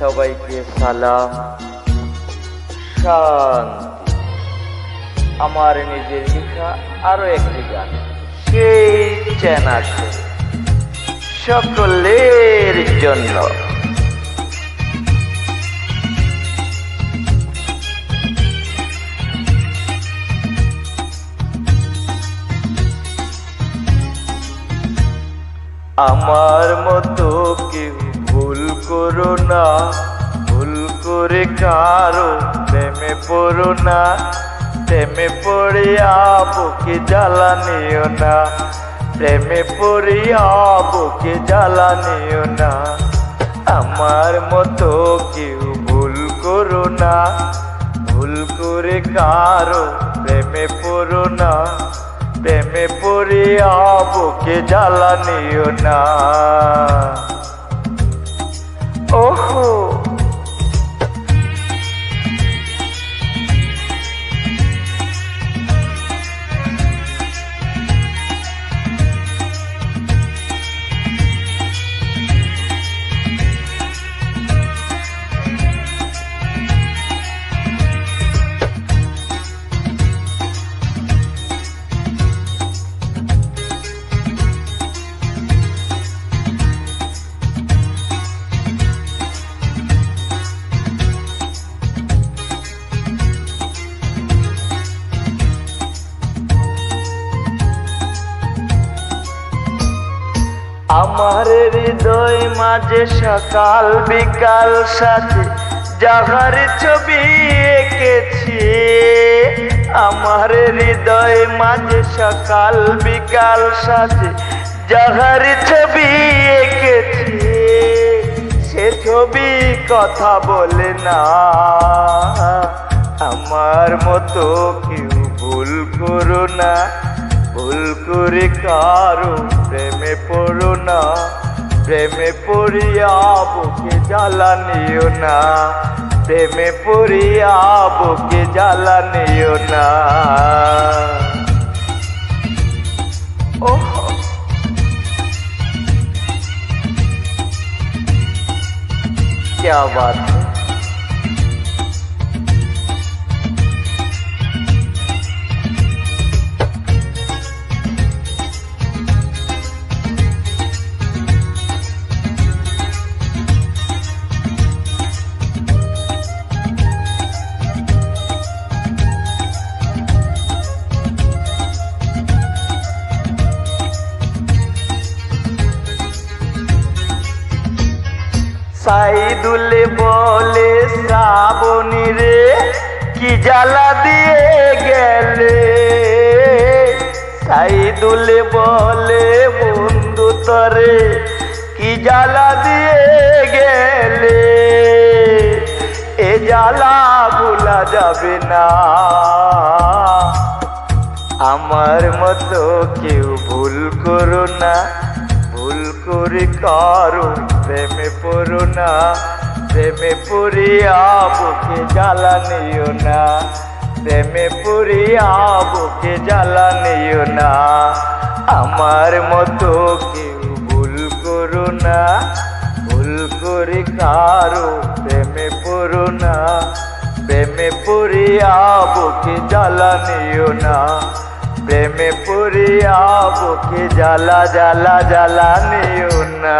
সবাইকে সালাম, শান্তি। আমার নিজের লেখা আরো একটি গান, সেই চেনা সুর, সকলের জন্য। আমার মতো কেউ ভুল করো না, ভুল করে কারো প্রেমে পড়ো না, প্রেমে পড়িয়া বুকে জ্বালা নিও না, প্রেমে পড়িয়া বুকে জ্বালা নিও না। আমার মতো কেউ ভুল করো না, ভুল করে কারো প্রেমে পড়ো না, প্রেমে পড়িয়া বুকে জ্বালা নিও না। ওহো আমার হৃদয় মাঝে সকাল বিকাল সাথে যাহার ছবি এঁকেছি, আমার হৃদয় মাঝে সকাল বিকাল সাথে যাহার ছবি এঁকেছি, সে ছবি কথা বলে না। আমার মতো কেউ ভুল করো না, ভুল করে কারো প্রেমে পড়ো না, প্রেমে পড়িয়া বুকে জ্বালা নিও না, প্রেমে পড়িয়া বুকে জ্বালা নিও না। ওহ क्या बात है। সাইদুলে বলে শ্রাবণী রে কি জ্বালা দিয়ে গেলে, সাইদুলে বলে বন্ধু তরে কি জ্বালা দিয়ে গেলে, এ জ্বালা ভোলা যাবে না। আমার মতো কেউ ভুল করো না, ভুল করে কারো প্রেমে পড়ো না, প্রেমে পড়িয়া বুকে জ্বালা নিও না, প্রেমে পড়িয়া বুকে জ্বালা নিও না। আমার মতো কেউ ভুল করো না, ভুল করে কারো প্রেমে পড়ো না, প্রেমে পড়িয়া বুকে জ্বালা নিও না, প্রেমে পড়িয়া বুকে জ্বালা জ্বালা জ্বালা নিও না।